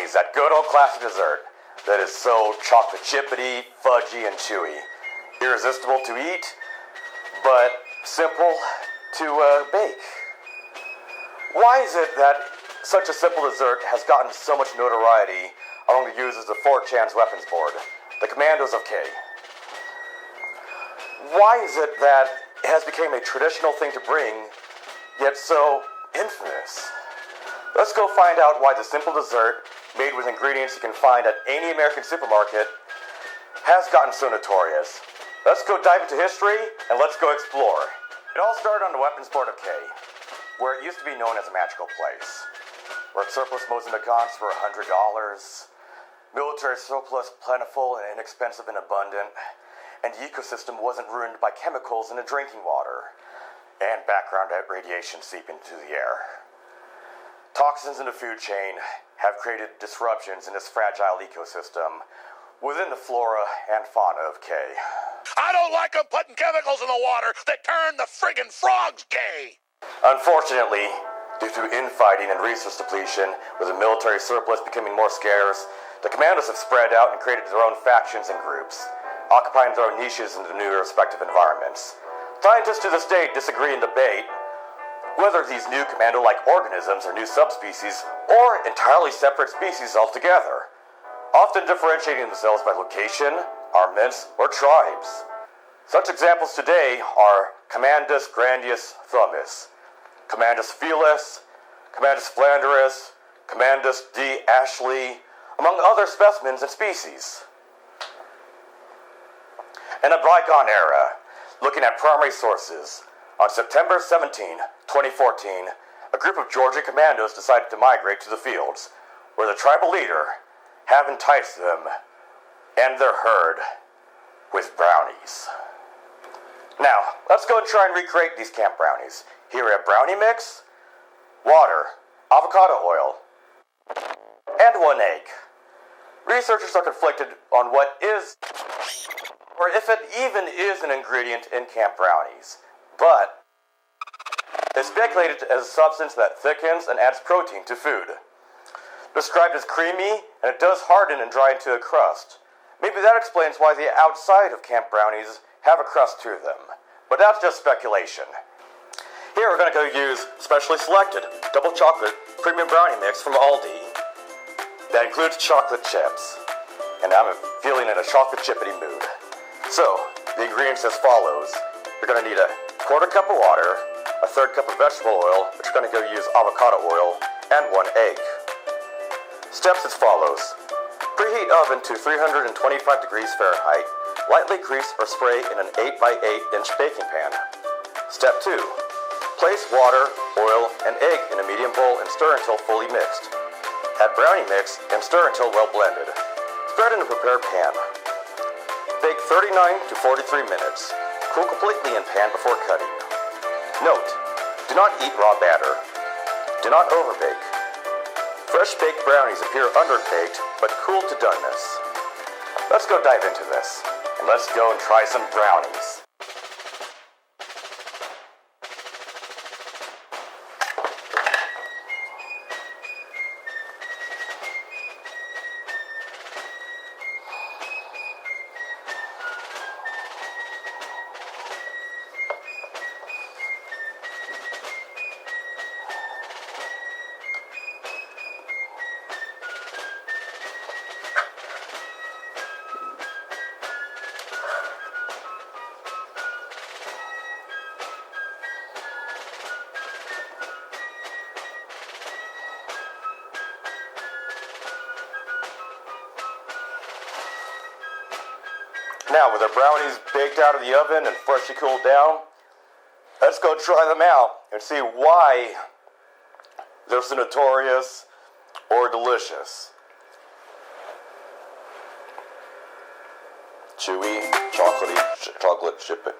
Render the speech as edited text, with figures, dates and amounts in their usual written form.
brownies, that good old classic dessert that is so chocolate chippity, fudgy, and chewy. Irresistible to eat, but simple to bake. Why is it that such a simple dessert has gotten so much notoriety among the users of 4chan's weapons board, the Commandos of K? Why is it that it has become a traditional thing to bring, yet so infamous? Let's go find out why the simple dessert, made with ingredients you can find at any American supermarket, has gotten so notorious. Let's go dive into history, and let's go explore. It all started on the weapons board of K, where it used to be known as a magical place, where surplus modes in the guns were $100, military surplus plentiful and inexpensive and abundant, and the ecosystem wasn't ruined by chemicals in the drinking water, and background radiation seeping into the air. Toxins in the food chain have created disruptions in this fragile ecosystem within the flora and fauna of K. I don't like them putting chemicals in the water that turn the friggin' frogs gay! Unfortunately, due to infighting and resource depletion, with the military surplus becoming more scarce, the commandos have spread out and created their own factions and groups, occupying their own niches in their new respective environments. Scientists to this day disagree and debate whether these new commando-like organisms are new subspecies or entirely separate species altogether, often differentiating themselves by location, armaments, or tribes. Such examples today are Commandus grandius thummus, Commandus felis, Commandus flanderis, Commandus d. Ashley, among other specimens and species. In a bygone era, looking at primary sources, on September 17, 2014, a group of Georgia commandos decided to migrate to the fields, where the tribal leader have enticed them and their herd with brownies. Now, let's go and try and recreate these camp brownies. Here we have brownie mix, water, avocado oil, and 1 egg. Researchers are conflicted on what is, or if it even is an ingredient in camp brownies, but it's speculated as a substance that thickens and adds protein to food. Described as creamy, and it does harden and dry into a crust. Maybe that explains why the outside of camp brownies have a crust to them, but that's just speculation. Here we're going to go use specially selected double chocolate premium brownie mix from Aldi. That includes chocolate chips, and I'm feeling in a chocolate chippity mood. So, the ingredients as follows. You're going to need a quarter cup of water, a third cup of vegetable oil, which we're going to go use avocado oil, and 1 egg. Steps as follows. Preheat oven to 325 degrees Fahrenheit. Lightly grease or spray in an 8 by 8 inch baking pan. Step 2. Place water, oil, and egg in a medium bowl and stir until fully mixed. Add brownie mix and stir until well blended. Spread in a prepared pan. Bake 39 to 43 minutes. Cool completely in pan before cutting. Note, do not eat raw batter. Do not overbake. Fresh baked brownies appear underbaked, but cool to doneness. Let's go dive into this, and let's go and try some brownies. Now, with our brownies baked out of the oven and freshly cooled down, let's go try them out and see why they're so notorious or delicious. Chewy, chocolate chip it.